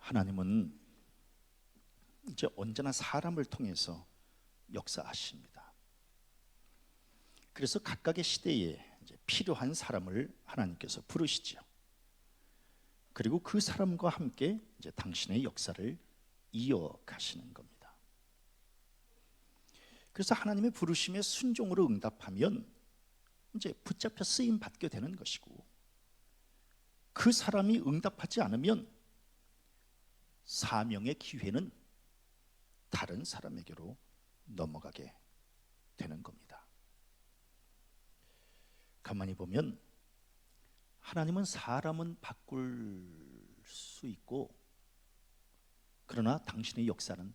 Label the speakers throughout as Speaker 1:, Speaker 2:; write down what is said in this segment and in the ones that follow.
Speaker 1: 하나님은 이제 언제나 사람을 통해서 역사하십니다. 그래서 각각의 시대에 이제 필요한 사람을 하나님께서 부르시죠. 그리고 그 사람과 함께 이제 당신의 역사를 이어가시는 겁니다. 그래서 하나님의 부르심에 순종으로 응답하면 이제 붙잡혀 쓰임 받게 되는 것이고, 그 사람이 응답하지 않으면 사명의 기회는 다른 사람에게로 넘어가게 되는 겁니다. 가만히 보면 하나님은 사람은 바꿀 수 있고, 그러나 당신의 역사는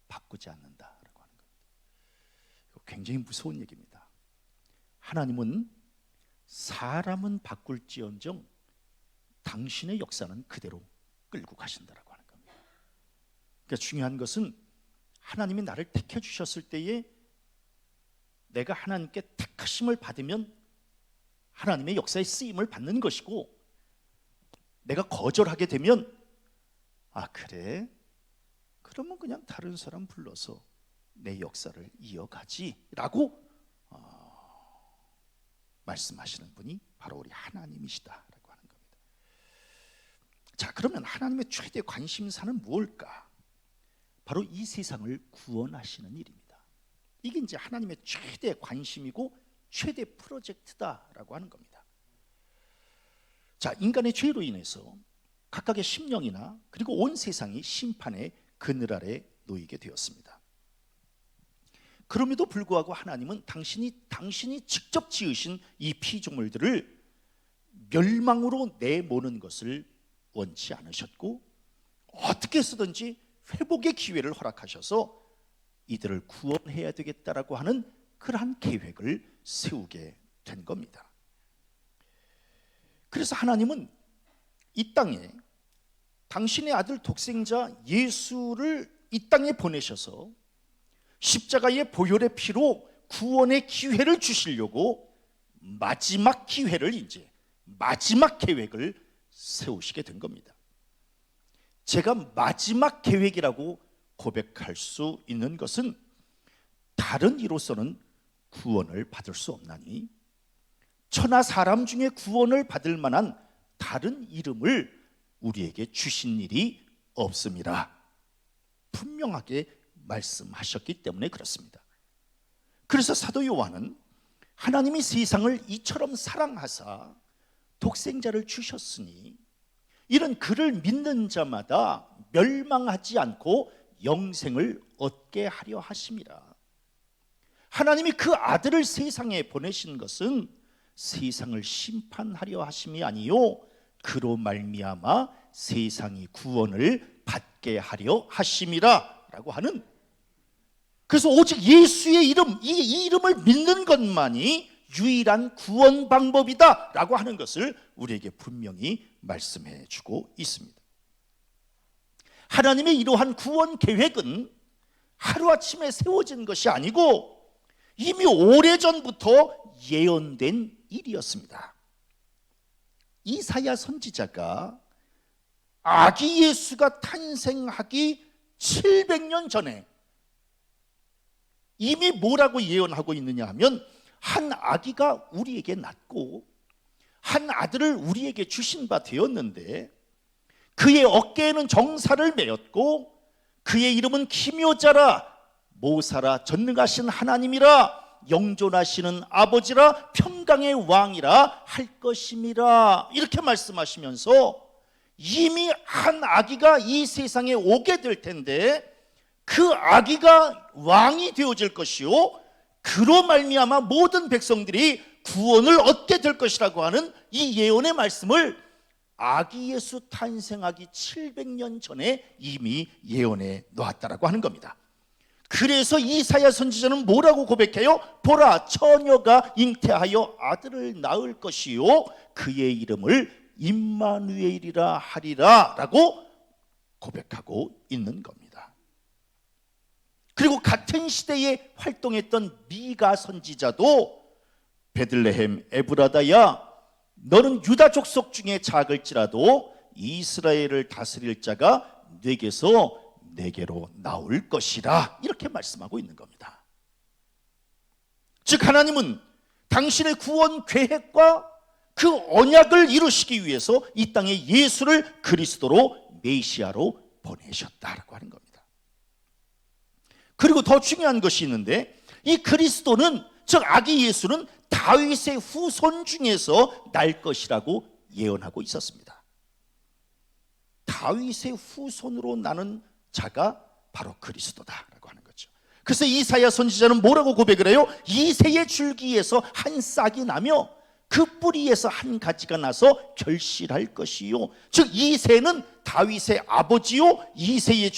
Speaker 1: 바꾸지 않는다라고 하는 겁니다. 이거 굉장히 무서운 얘기입니다. 하나님은 사람은 바꿀지언정 당신의 역사는 그대로 끌고 가신다라고 하는 겁니다. 그러니까 중요한 것은 하나님이 나를 택해 주셨을 때에 내가 하나님께 택하심을 받으면 하나님의 역사의 쓰임을 받는 것이고, 내가 거절하게 되면 아 그래? 그러면 그냥 다른 사람 불러서 내 역사를 이어가지라고 말씀하시는 분이 바로 우리 하나님이시다라고 하는 겁니다. 자, 그러면 하나님의 최대 관심사는 무엇일까? 바로 이 세상을 구원하시는 일입니다. 이게 이제 하나님의 최대 관심이고 최대 프로젝트다라고 하는 겁니다. 자, 인간의 죄로 인해서 각각의 심령이나 그리고 온 세상이 심판의 그늘 아래 놓이게 되었습니다. 그럼에도 불구하고 하나님은 당신이 직접 지으신 이 피조물들을 멸망으로 내모는 것을 원치 않으셨고, 어떻게 해서든지 회복의 기회를 허락하셔서 이들을 구원해야 되겠다라고 하는 그러한 계획을 세우게 된 겁니다. 그래서 하나님은 이 땅에 당신의 아들 독생자 예수를 이 땅에 보내셔서 십자가의 보혈의 피로 구원의 기회를 주시려고 마지막 기회를, 이제 마지막 계획을 세우시게 된 겁니다. 제가 마지막 계획이라고 고백할 수 있는 것은 다른 이로서는 구원을 받을 수 없나니 천하 사람 중에 구원을 받을 만한 다른 이름을 우리에게 주신 일이 없습니다. 분명하게 말씀하셨기 때문에 그렇습니다. 그래서 사도 요한은 하나님이 세상을 이처럼 사랑하사 독생자를 주셨으니 이런 그를 믿는 자마다 멸망하지 않고 영생을 얻게 하려 하심이라. 하나님이 그 아들을 세상에 보내신 것은 세상을 심판하려 하심이 아니요 그로 말미암아 세상이 구원을 받게 하려 하심이라 라고 하는, 그래서 오직 예수의 이름, 이 이름을 믿는 것만이 유일한 구원 방법이다 라고 하는 것을 우리에게 분명히 말씀해 주고 있습니다. 하나님의 이러한 구원 계획은 하루아침에 세워진 것이 아니고 이미 오래전부터 예언된 일이었습니다. 이사야 선지자가 아기 예수가 탄생하기 700년 전에 이미 뭐라고 예언하고 있느냐 하면, 한 아기가 우리에게 낳고 한 아들을 우리에게 주신 바 되었는데 그의 어깨에는 정사를 메었고 그의 이름은 기묘자라 모사라 전능하신 하나님이라 영존하시는 아버지라 평강의 왕이라 할 것임이라, 이렇게 말씀하시면서 이미 한 아기가 이 세상에 오게 될 텐데 그 아기가 왕이 되어질 것이요 그로 말미암아 모든 백성들이 구원을 얻게 될 것이라고 하는 이 예언의 말씀을 아기 예수 탄생하기 700년 전에 이미 예언해 놓았다라고 하는 겁니다. 그래서 이사야 선지자는 뭐라고 고백해요? 보라, 처녀가 잉태하여 아들을 낳을 것이요 그의 이름을 임마누엘이라 하리라 라고 고백하고 있는 겁니다. 그리고 같은 시대에 활동했던 미가 선지자도 베들레헴 에브라다야 너는 유다 족속 중에 작을지라도 이스라엘을 다스릴 자가 네게서 내게로 나올 것이라 이렇게 말씀하고 있는 겁니다. 즉 하나님은 당신의 구원 계획과 그 언약을 이루시기 위해서 이 땅에 예수를 그리스도로 메시아로 보내셨다라고 하는 겁니다. 그리고 더 중요한 것이 있는데 이 그리스도는 즉 아기 예수는 다윗의 후손 중에서 날 것이라고 예언하고 있었습니다. 다윗의 후손으로 나는 자가 바로 그리스도다라고 하는 거죠. 그래서 이사야 선지자는 뭐라고 고백을 해요? 이새의 줄기에서 한 싹이 나며 그 뿌리에서 한 가지가 나서 결실할 것이요. 즉 이새는 다윗의 아버지요, 이새의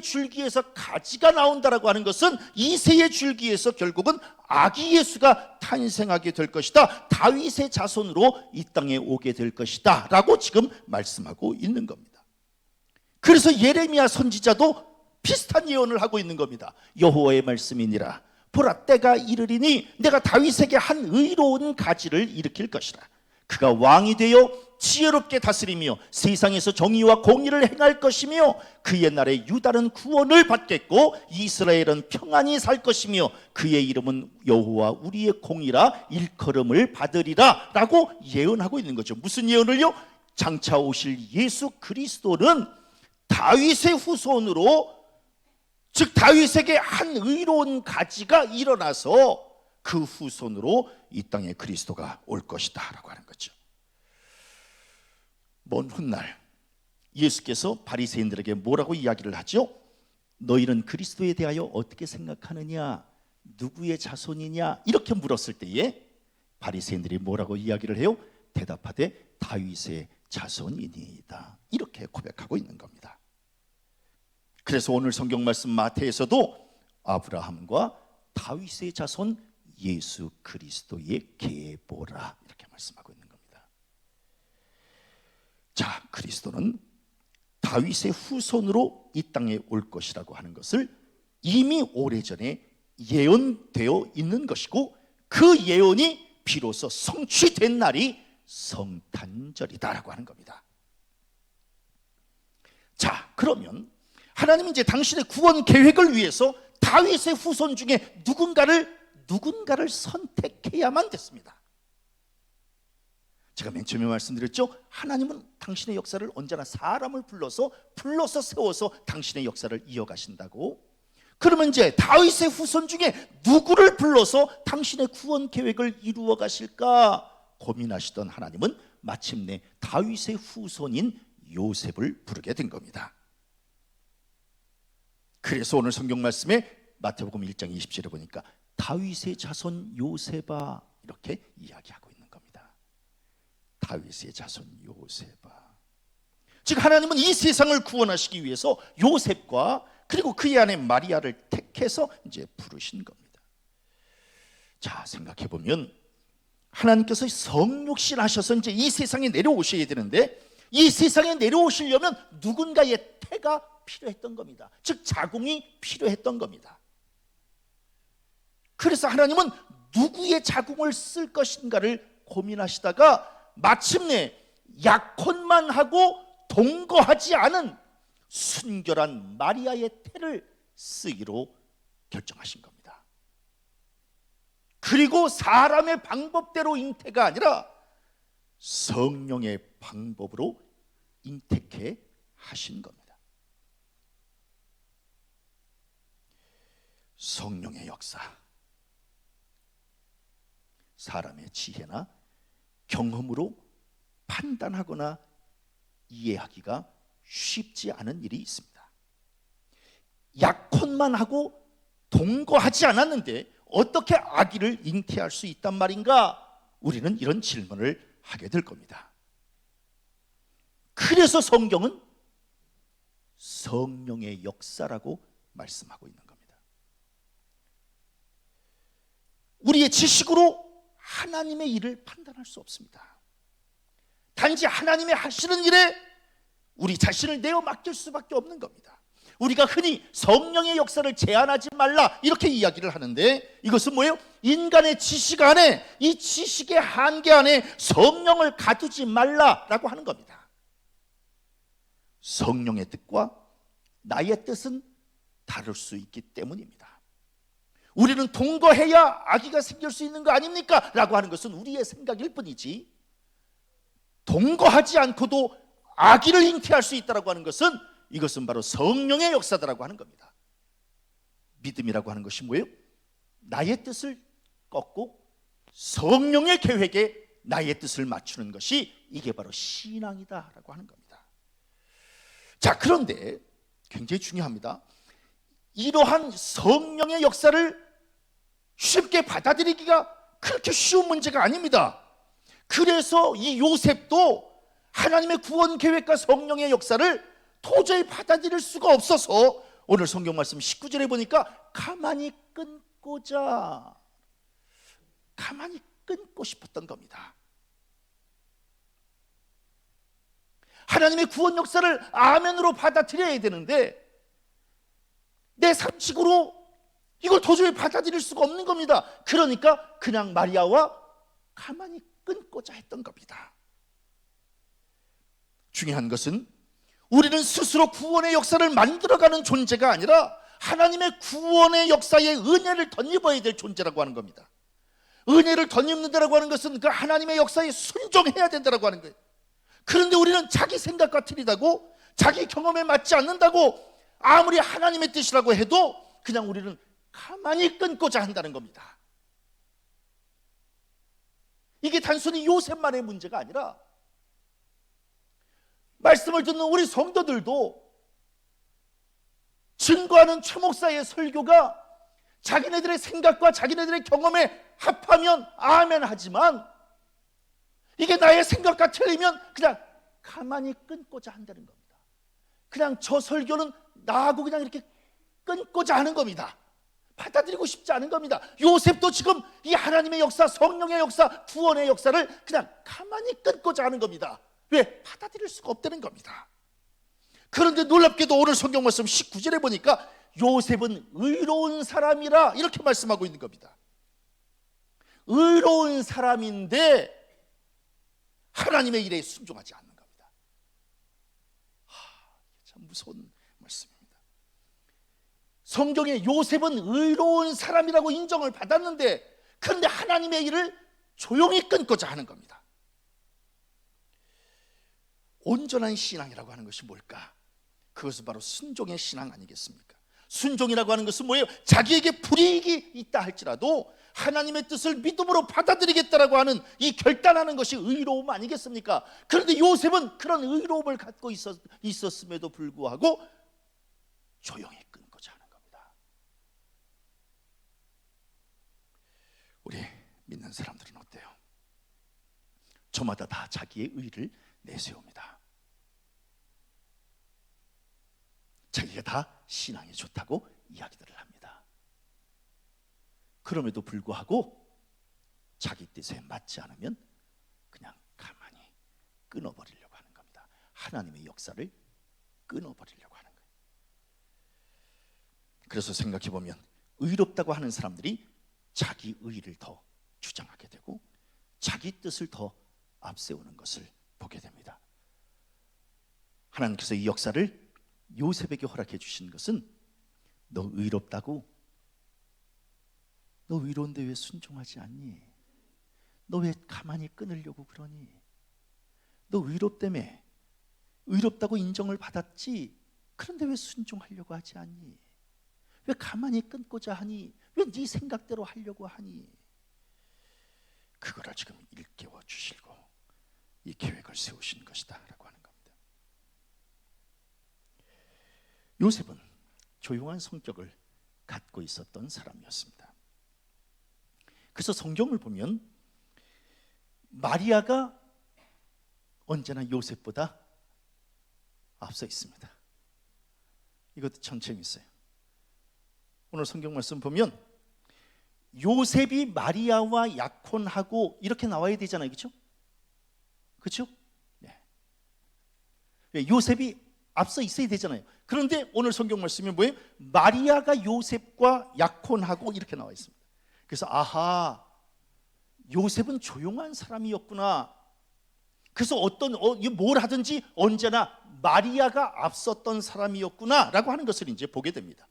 Speaker 1: 줄기에서 가지가 나온다라고 하는 것은 이새의 줄기에서 결국은 아기 예수가 탄생하게 될 것이다. 다윗의 자손으로 이 땅에 오게 될 것이다 라고 지금 말씀하고 있는 겁니다. 그래서 예레미야 선지자도 비슷한 예언을 하고 있는 겁니다. 여호와의 말씀이니라. 보라, 때가 이르리니 내가 다윗에게 한 의로운 가지를 일으킬 것이라. 그가 왕이 되어 지혜롭게 다스리며 세상에서 정의와 공의를 행할 것이며 그의 날에 유다는 구원을 받겠고 이스라엘은 평안히 살 것이며 그의 이름은 여호와 우리의 공이라 일컬음을 받으리라 라고 예언하고 있는 거죠. 무슨 예언을요? 장차 오실 예수 그리스도는 다윗의 후손으로, 즉 다윗에게 한 의로운 가지가 일어나서 그 후손으로 이 땅에 그리스도가 올 것이다 라고 하는 거죠. 먼 훗날 예수께서 바리새인들에게 뭐라고 이야기를 하죠? 너희는 그리스도에 대하여 어떻게 생각하느냐? 누구의 자손이냐? 이렇게 물었을 때에 바리새인들이 뭐라고 이야기를 해요? 대답하되 다윗의 자손이니이다. 이렇게 고백하고 있는 겁니다. 그래서 오늘 성경 말씀 마태에서도 아브라함과 다윗의 자손 예수 그리스도의 계보라 이렇게 말씀하고 있는 겁니다. 자, 그리스도는 다윗의 후손으로 이 땅에 올 것이라고 하는 것을 이미 오래전에 예언되어 있는 것이고 그 예언이 비로소 성취된 날이 성탄절이다라고 하는 겁니다. 자, 그러면 하나님은 이제 당신의 구원 계획을 위해서 다윗의 후손 중에 누군가를 선택해야만 됐습니다. 제가 맨 처음에 말씀드렸죠. 하나님은 당신의 역사를 언제나 사람을 불러서 세워서 당신의 역사를 이어가신다고. 그러면 이제 다윗의 후손 중에 누구를 불러서 당신의 구원 계획을 이루어 가실까 고민하시던 하나님은 마침내 다윗의 후손인 요셉을 부르게 된 겁니다. 그래서 오늘 성경 말씀에 마태복음 1장 20절에 보니까 다윗의 자손 요셉아 이렇게 이야기하고 있는 겁니다. 다윗의 자손 요셉아. 즉 하나님은 이 세상을 구원하시기 위해서 요셉과 그리고 그의 아내 마리아를 택해서 이제 부르신 겁니다. 자, 생각해 보면 하나님께서 성육신 하셔서 이제 이 세상에 내려오셔야 되는데 이 세상에 내려오시려면 누군가의 태가 필요했던 겁니다. 즉 자궁이 필요했던 겁니다. 그래서 하나님은 누구의 자궁을 쓸 것인가를 고민하시다가 마침내 약혼만 하고 동거하지 않은 순결한 마리아의 태를 쓰기로 결정하신 겁니다. 그리고 사람의 방법대로 잉태가 아니라 성령의 방법으로 잉태케 하신 겁니다. 성령의 역사, 사람의 지혜나 경험으로 판단하거나 이해하기가 쉽지 않은 일이 있습니다. 약혼만 하고 동거하지 않았는데 어떻게 아기를 잉태할 수 있단 말인가? 우리는 이런 질문을 하게 될 겁니다. 그래서 성경은 성령의 역사라고 말씀하고 있는 겁니다. 우리의 지식으로 하나님의 일을 판단할 수 없습니다. 단지 하나님의 하시는 일에 우리 자신을 내어 맡길 수밖에 없는 겁니다. 우리가 흔히 성령의 역사를 제한하지 말라 이렇게 이야기를 하는데 이것은 뭐예요? 인간의 지식 안에, 이 지식의 한계 안에 성령을 가두지 말라라고 하는 겁니다. 성령의 뜻과 나의 뜻은 다를 수 있기 때문입니다. 우리는 동거해야 아기가 생길 수 있는 거 아닙니까? 라고 하는 것은 우리의 생각일 뿐이지, 동거하지 않고도 아기를 잉태할 수 있다고 하는 것은, 이것은 바로 성령의 역사다라고 하는 겁니다. 믿음이라고 하는 것이 뭐예요? 나의 뜻을 꺾고 성령의 계획에 나의 뜻을 맞추는 것이, 이게 바로 신앙이다라고 하는 겁니다. 자, 그런데 굉장히 중요합니다. 이러한 성령의 역사를 쉽게 받아들이기가 그렇게 쉬운 문제가 아닙니다. 그래서 이 요셉도 하나님의 구원 계획과 성령의 역사를 도저히 받아들일 수가 없어서 오늘 성경 말씀 19절에 보니까 가만히 끊고 싶었던 겁니다. 하나님의 구원 역사를 아멘으로 받아들여야 되는데 내 상식으로 이걸 도저히 받아들일 수가 없는 겁니다. 그러니까 그냥 마리아와 가만히 끊고자 했던 겁니다. 중요한 것은 우리는 스스로 구원의 역사를 만들어가는 존재가 아니라 하나님의 구원의 역사에 은혜를 덧입어야 될 존재라고 하는 겁니다. 은혜를 덧입는다라고 하는 것은 그 하나님의 역사에 순종해야 된다라고 하는 거예요. 그런데 우리는 자기 생각과 틀리다고, 자기 경험에 맞지 않는다고, 아무리 하나님의 뜻이라고 해도 그냥 우리는 가만히 끊고자 한다는 겁니다. 이게 단순히 요셉만의 문제가 아니라 말씀을 듣는 우리 성도들도 증거하는 최 목사의 설교가 자기네들의 생각과 자기네들의 경험에 합하면 아멘 하지만, 이게 나의 생각과 틀리면 그냥 가만히 끊고자 한다는 겁니다. 그냥 저 설교는 나하고 그냥 이렇게 끊고자 하는 겁니다. 받아들이고 싶지 않은 겁니다. 요셉도 지금 이 하나님의 역사, 성령의 역사, 구원의 역사를 그냥 가만히 끊고자 하는 겁니다. 왜? 받아들일 수가 없다는 겁니다. 그런데 놀랍게도 오늘 성경 말씀 19절에 보니까 요셉은 의로운 사람이라 이렇게 말씀하고 있는 겁니다. 의로운 사람인데 하나님의 일에 순종하지 않는 겁니다. 참 무서운 말씀입니다. 성경에 요셉은 의로운 사람이라고 인정을 받았는데, 그런데 하나님의 일을 조용히 끊고자 하는 겁니다. 온전한 신앙이라고 하는 것이 뭘까? 그것은 바로 순종의 신앙 아니겠습니까? 순종이라고 하는 것은 뭐예요? 자기에게 불이익이 있다 할지라도 하나님의 뜻을 믿음으로 받아들이겠다라고 하는 이 결단하는 것이 의로움 아니겠습니까? 그런데 요셉은 그런 의로움을 갖고 있었음에도 불구하고 조용히 끊고자 하는 겁니다. 우리 믿는 사람들은 어때요? 저마다 다 자기의 의를 내세웁니다. 자기가 다 신앙이 좋다고 이야기들을 합니다. 그럼에도 불구하고 자기 뜻에 맞지 않으면 그냥 가만히 끊어버리려고 하는 겁니다. 하나님의 역사를 끊어버리려고 하는 거예요. 그래서 생각해보면 의롭다고 하는 사람들이 자기 의를 더 주장하게 되고 자기 뜻을 더 앞세우는 것을 보게 됩니다. 하나님께서 이 역사를 요셉에게 허락해 주신 것은, 너 의롭다고? 너 의로운데 왜 순종하지 않니? 너 왜 가만히 끊으려고 그러니? 너 의롭다며, 의롭다고 인정을 받았지, 그런데 왜 순종하려고 하지 않니? 왜 가만히 끊고자 하니? 왜 네 생각대로 하려고 하니? 그거를 지금 일깨워 주시고 이 계획을 세우신 것이다 라고 하는 겁니다. 요셉은 조용한 성격을 갖고 있었던 사람이었습니다. 그래서 성경을 보면 마리아가 언제나 요셉보다 앞서 있습니다. 이것도 참 재밌어요. 오늘 성경 말씀 보면 요셉이 마리아와 약혼하고 이렇게 나와야 되잖아요. 그렇죠? 그렇죠? 네. 요셉이 앞서 있어야 되잖아요. 그런데 오늘 성경 말씀이 뭐예요? 마리아가 요셉과 약혼하고 이렇게 나와 있습니다. 그래서 아하, 요셉은 조용한 사람이었구나. 그래서 뭘 하든지 언제나 마리아가 앞섰던 사람이었구나라고 하는 것을 이제 보게 됩니다.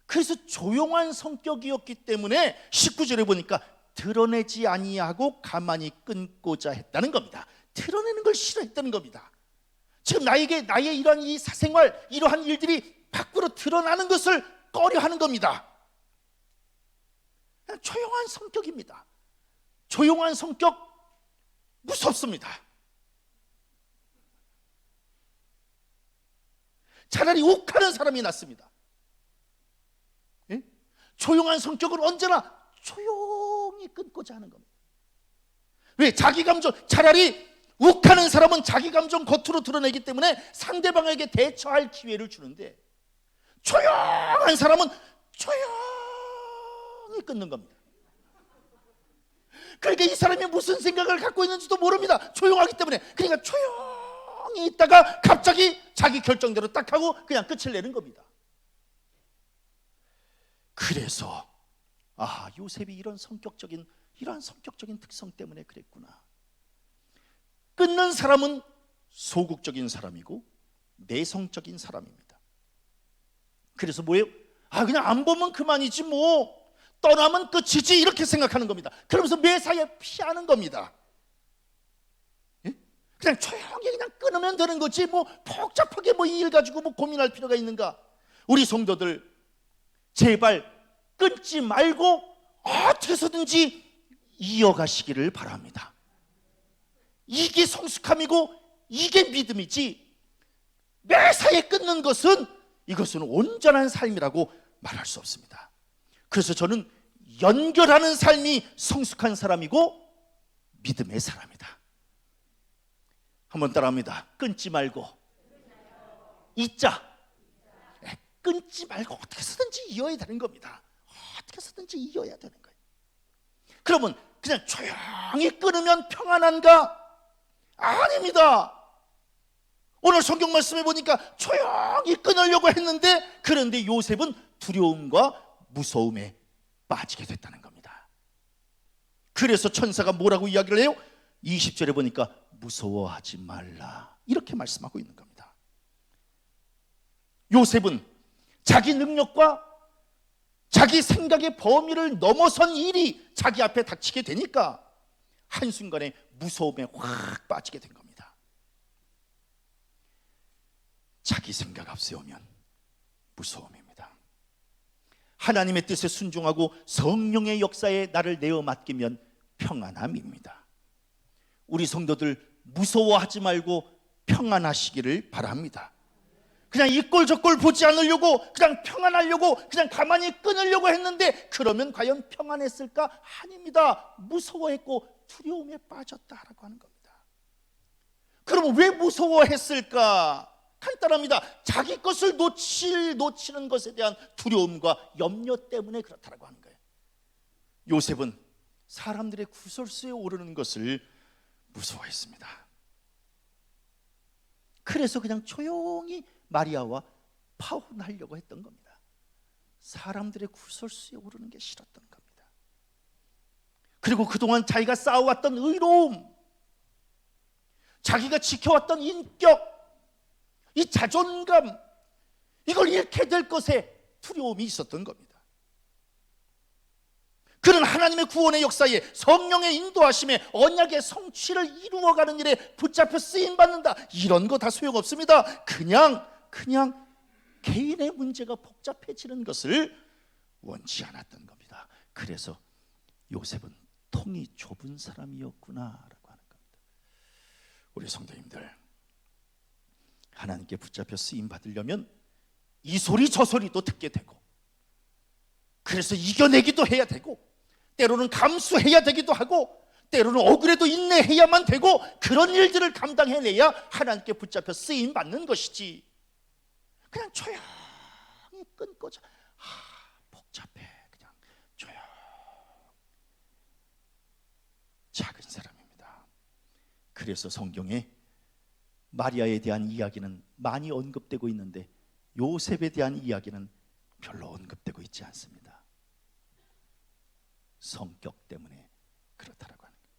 Speaker 1: 그래서 조용한 성격이었기 때문에 19절에 보니까 드러내지 아니하고 가만히 끊고자 했다는 겁니다. 드러내는 걸 싫어했다는 겁니다. 지금 나의 이러한 이 사생활, 이러한 일들이 밖으로 드러나는 것을 꺼려하는 겁니다. 조용한 성격입니다. 조용한 성격 무섭습니다. 차라리 욱하는 사람이 낫습니다. 예? 조용한 성격을 언제나 조용히 끊고자 하는 겁니다. 왜? 자기 감정, 차라리 욱하는 사람은 자기 감정 겉으로 드러내기 때문에 상대방에게 대처할 기회를 주는데, 조용한 사람은 조용히 끊는 겁니다. 그러니까 이 사람이 무슨 생각을 갖고 있는지도 모릅니다. 조용하기 때문에. 그러니까 조용히 있다가 갑자기 자기 결정대로 딱 하고 그냥 끝을 내는 겁니다. 그래서 요셉이 이러한 성격적인 특성 때문에 그랬구나. 끊는 사람은 소극적인 사람이고 내성적인 사람입니다. 그래서 뭐예요? 그냥 안 보면 그만이지 뭐, 떠나면 끝이지, 이렇게 생각하는 겁니다. 그러면서 매사에 피하는 겁니다. 예? 그냥 조용히 그냥 끊으면 되는 거지 뭐 복잡하게 이 일 가지고 고민할 필요가 있는가? 우리 성도들 제발 끊지 말고 어떻게 해서든지 이어가시기를 바랍니다. 이게 성숙함이고 이게 믿음이지, 매사에 끊는 이것은 온전한 삶이라고 말할 수 없습니다. 그래서 저는 연결하는 삶이 성숙한 사람이고 믿음의 사람이다. 한번 따라합니다. 끊지 말고 잊자. 끊지 말고 어떻게 해서든지 이어야 되는 겁니다. 어떻게 해서든지 이어야 되는 거예요. 그러면 그냥 조용히 끊으면 평안한가? 아닙니다. 오늘 성경 말씀에 보니까 조용히 끊으려고 했는데, 그런데 요셉은 두려움과 무서움에 빠지게 됐다는 겁니다. 그래서 천사가 뭐라고 이야기를 해요? 20절에 보니까 무서워하지 말라, 이렇게 말씀하고 있는 겁니다. 요셉은 자기 능력과 자기 생각의 범위를 넘어선 일이 자기 앞에 닥치게 되니까 한순간에 무서움에 확 빠지게 된 겁니다. 자기 생각 앞세우면 무서움입니다. 하나님의 뜻에 순종하고 성령의 역사에 나를 내어 맡기면 평안함입니다. 우리 성도들 무서워하지 말고 평안하시기를 바랍니다. 그냥 이 꼴 저 꼴 보지 않으려고, 그냥 평안하려고, 그냥 가만히 끊으려고 했는데, 그러면 과연 평안했을까? 아닙니다. 무서워했고 두려움에 빠졌다라고 하는 겁니다. 그럼 왜 무서워했을까? 간단합니다. 자기 것을 놓치는 것에 대한 두려움과 염려 때문에 그렇다라고 하는 거예요. 요셉은 사람들의 구설수에 오르는 것을 무서워했습니다. 그래서 그냥 조용히 마리아와 파혼하려고 했던 겁니다. 사람들의 구설수에 오르는 게 싫었던 겁니다. 그리고 그동안 자기가 쌓아왔던 의로움, 자기가 지켜왔던 인격, 이 자존감, 이걸 잃게 될 것에 두려움이 있었던 겁니다. 그는 하나님의 구원의 역사에, 성령의 인도하심에, 언약의 성취를 이루어가는 일에 붙잡혀 쓰임받는다, 이런 거 다 소용없습니다. 그냥 개인의 문제가 복잡해지는 것을 원치 않았던 겁니다. 그래서 요셉은 통이 좁은 사람이었구나라고 하는 겁니다. 우리 성도님들, 하나님께 붙잡혀 쓰임 받으려면 이 소리 저 소리도 듣게 되고, 그래서 이겨내기도 해야 되고, 때로는 감수해야 되기도 하고, 때로는 억울해도 인내해야만 되고, 그런 일들을 감당해내야 하나님께 붙잡혀 쓰임 받는 것이지, 그냥 조용히 끊고자 복잡해, 그냥 조용. 작은 사람입니다. 그래서 성경에 마리아에 대한 이야기는 많이 언급되고 있는데 요셉에 대한 이야기는 별로 언급되고 있지 않습니다. 성격 때문에 그렇다라고 하는 거예요.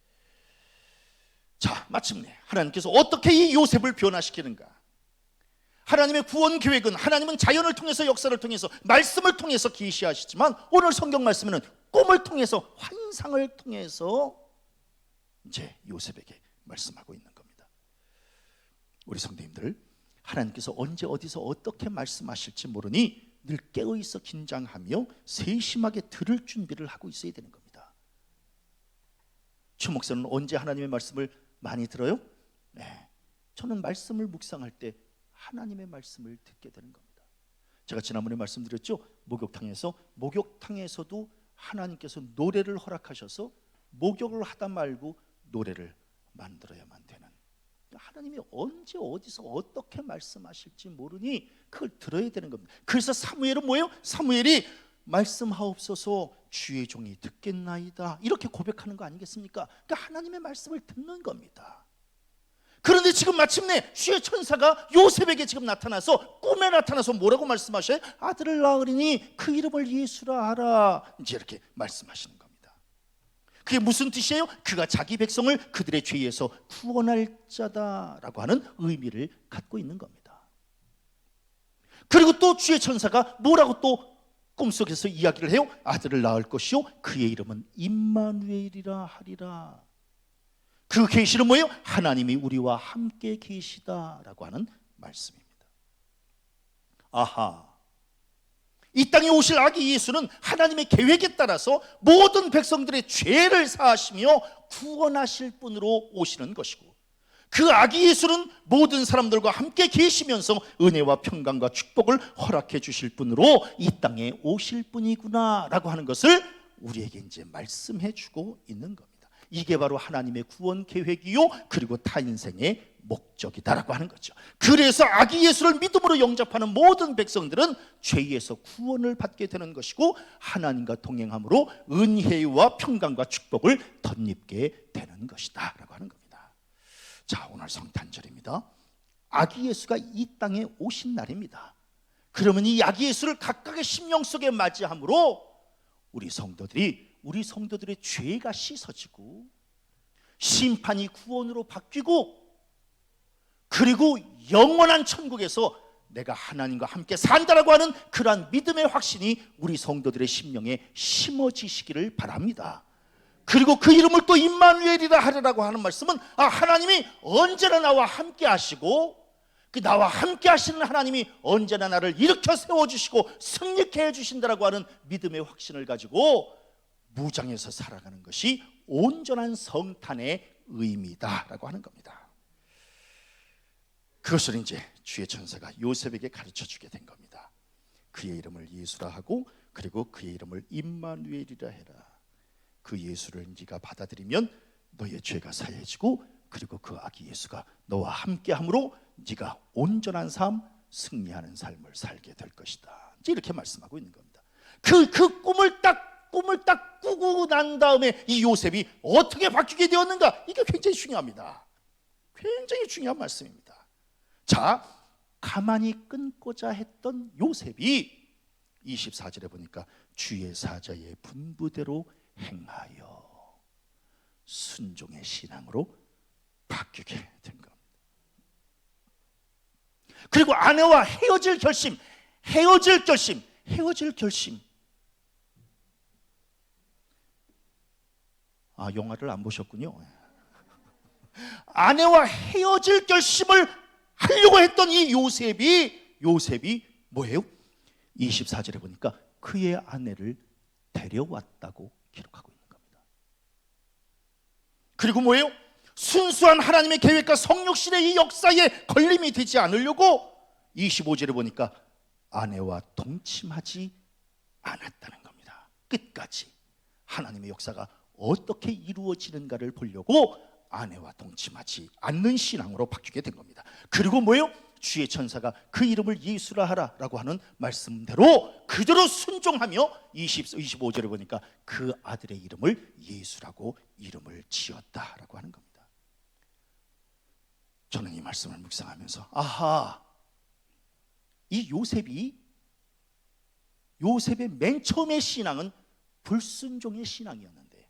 Speaker 1: 자, 마침내 하나님께서 어떻게 이 요셉을 변화시키는가? 하나님의 구원 계획은, 하나님은 자연을 통해서, 역사를 통해서, 말씀을 통해서 계시하시지만 오늘 성경 말씀에는 꿈을 통해서, 환상을 통해서 이제 요셉에게 말씀하고 있는 겁니다. 우리 성도님들, 하나님께서 언제 어디서 어떻게 말씀하실지 모르니 늘 깨어있어 긴장하며 세심하게 들을 준비를 하고 있어야 되는 겁니다. 최 목사는 언제 하나님의 말씀을 많이 들어요? 네, 저는 말씀을 묵상할 때 하나님의 말씀을 듣게 되는 겁니다. 제가 지난번에 말씀드렸죠. 목욕탕에서도 하나님께서 노래를 허락하셔서 목욕을 하다 말고 노래를 만들어야만 되는, 하나님이 언제 어디서 어떻게 말씀하실지 모르니 그걸 들어야 되는 겁니다. 그래서 사무엘은 뭐예요? 사무엘이 말씀하옵소서 주의 종이 듣겠나이다 이렇게 고백하는 거 아니겠습니까? 그러니까 하나님의 말씀을 듣는 겁니다. 그런데 지금 마침내 주의 천사가 요셉에게 지금 나타나서, 꿈에 나타나서 뭐라고 말씀하셔요? 아들을 낳으리니 그 이름을 예수라 하라, 이제 이렇게 말씀하시는 겁니다. 그게 무슨 뜻이에요? 그가 자기 백성을 그들의 죄에서 구원할 자다라고 하는 의미를 갖고 있는 겁니다. 그리고 또 주의 천사가 뭐라고 또 꿈속에서 이야기를 해요? 아들을 낳을 것이요 그의 이름은 임마누엘이라 하리라. 그 계시는 뭐예요? 하나님이 우리와 함께 계시다라고 하는 말씀입니다. 아하, 이 땅에 오실 아기 예수는 하나님의 계획에 따라서 모든 백성들의 죄를 사하시며 구원하실 분으로 오시는 것이고, 그 아기 예수는 모든 사람들과 함께 계시면서 은혜와 평강과 축복을 허락해 주실 분으로 이 땅에 오실 분이구나 라고 하는 것을 우리에게 이제 말씀해 주고 있는 겁니다. 이게 바로 하나님의 구원 계획이요 그리고 타인생의 목적이다라고 하는 거죠. 그래서 아기 예수를 믿음으로 영접하는 모든 백성들은 죄에서 구원을 받게 되는 것이고, 하나님과 동행함으로 은혜와 평강과 축복을 덧입게 되는 것이다 라고 하는 겁니다. 자, 오늘 성탄절입니다. 아기 예수가 이 땅에 오신 날입니다. 그러면 이 아기 예수를 각각의 심령 속에 맞이함으로 우리 성도들의 죄가 씻어지고 심판이 구원으로 바뀌고, 그리고 영원한 천국에서 내가 하나님과 함께 산다라고 하는 그러한 믿음의 확신이 우리 성도들의 심령에 심어지시기를 바랍니다. 그리고 그 이름을 또 임마누엘이라 하리라고 하는 말씀은, 하나님이 언제나 나와 함께 하시고, 그 나와 함께 하시는 하나님이 언제나 나를 일으켜 세워주시고 승리케 해주신다라고 하는 믿음의 확신을 가지고 무장해서 살아가는 것이 온전한 성탄의 의미다라고 하는 겁니다. 그것을 이제 주의 천사가 요셉에게 가르쳐 주게 된 겁니다. 그의 이름을 예수라 하고, 그리고 그의 이름을 임마누엘이라 해라. 그 예수를 네가 받아들이면 너의 죄가 사해지고, 그리고 그 아기 예수가 너와 함께함으로 네가 온전한 삶, 승리하는 삶을 살게 될 것이다. 이제 이렇게 말씀하고 있는 겁니다. 그 꿈을 딱 꾸고 난 다음에 이 요셉이 어떻게 바뀌게 되었는가, 이게 굉장히 중요합니다. 굉장히 중요한 말씀입니다. 자, 가만히 끊고자 했던 요셉이 24절에 보니까 주의 사자의 분부대로 행하여 순종의 신앙으로 바뀌게 된 겁니다. 그리고 아내와 헤어질 결심. 영화를 안 보셨군요. 아내와 헤어질 결심을 하려고 했던 이 요셉이 뭐예요? 24절에 보니까 그의 아내를 데려왔다고 기록하고 있는 겁니다. 그리고 뭐예요? 순수한 하나님의 계획과 성육신의 이 역사에 걸림이 되지 않으려고 25절에 보니까 아내와 동침하지 않았다는 겁니다. 끝까지 하나님의 역사가 어떻게 이루어지는가를 보려고 아내와 동침하지 않는 신앙으로 바뀌게 된 겁니다. 그리고 뭐예요? 주의 천사가 그 이름을 예수라 하라라고 하는 말씀대로 그대로 순종하며 25절에 보니까 그 아들의 이름을 예수라고 이름을 지었다라고 하는 겁니다. 저는 이 말씀을 묵상하면서 이 요셉의 맨 처음의 신앙은 불순종의 신앙이었는데,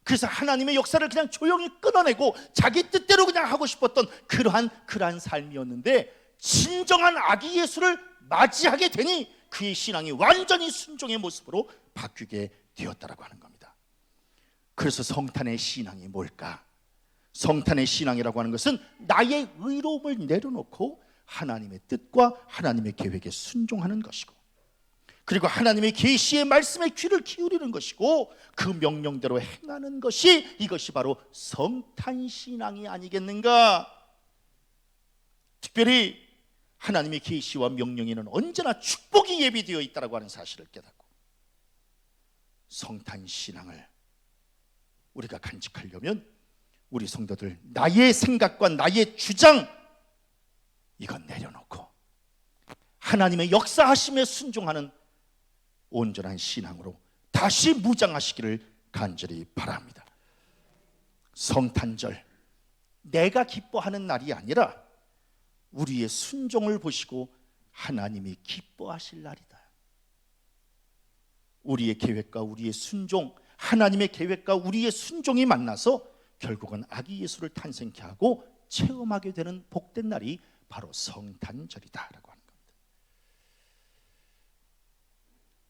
Speaker 1: 그래서 하나님의 역사를 그냥 조용히 끊어내고 자기 뜻대로 그냥 하고 싶었던 그러한 삶이었는데, 진정한 아기 예수를 맞이하게 되니 그의 신앙이 완전히 순종의 모습으로 바뀌게 되었다라고 하는 겁니다. 그래서 성탄의 신앙이 뭘까? 성탄의 신앙이라고 하는 것은 나의 의로움을 내려놓고 하나님의 뜻과 하나님의 계획에 순종하는 것이고, 그리고 하나님의 계시의 말씀에 귀를 기울이는 것이고, 그 명령대로 행하는 것이, 이것이 바로 성탄신앙이 아니겠는가? 특별히 하나님의 계시와 명령에는 언제나 축복이 예비되어 있다고 하는 사실을 깨닫고, 성탄신앙을 우리가 간직하려면 우리 성도들, 나의 생각과 나의 주장, 이건 내려놓고 하나님의 역사하심에 순종하는 온전한 신앙으로 다시 무장하시기를 간절히 바랍니다. 성탄절, 내가 기뻐하는 날이 아니라 우리의 순종을 보시고 하나님이 기뻐하실 날이다. 우리의 계획과 우리의 순종, 하나님의 계획과 우리의 순종이 만나서 결국은 아기 예수를 탄생케 하고 체험하게 되는 복된 날이 바로 성탄절이다라고 하는 겁니다.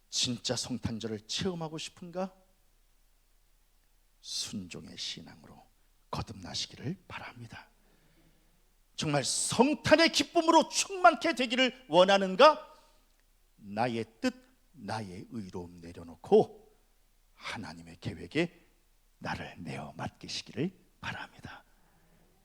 Speaker 1: 진짜 성탄절을 체험하고 싶은가? 순종의 신앙으로 거듭나시기를 바랍니다. 정말 성탄의 기쁨으로 충만케 되기를 원하는가? 나의 뜻, 나의 의로움 내려놓고 하나님의 계획에 나를 내어 맡기시기를 바랍니다.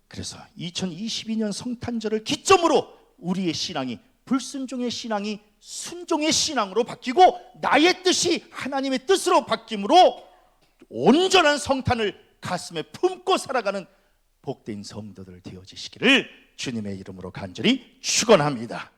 Speaker 1: 그래서 2022년 성탄절을 기점으로 우리의 신앙이 불순종의 신앙이 순종의 신앙으로 바뀌고, 나의 뜻이 하나님의 뜻으로 바뀜으로 온전한 성탄을 가슴에 품고 살아가는 복된 성도들 되어지시기를 주님의 이름으로 간절히 축원합니다.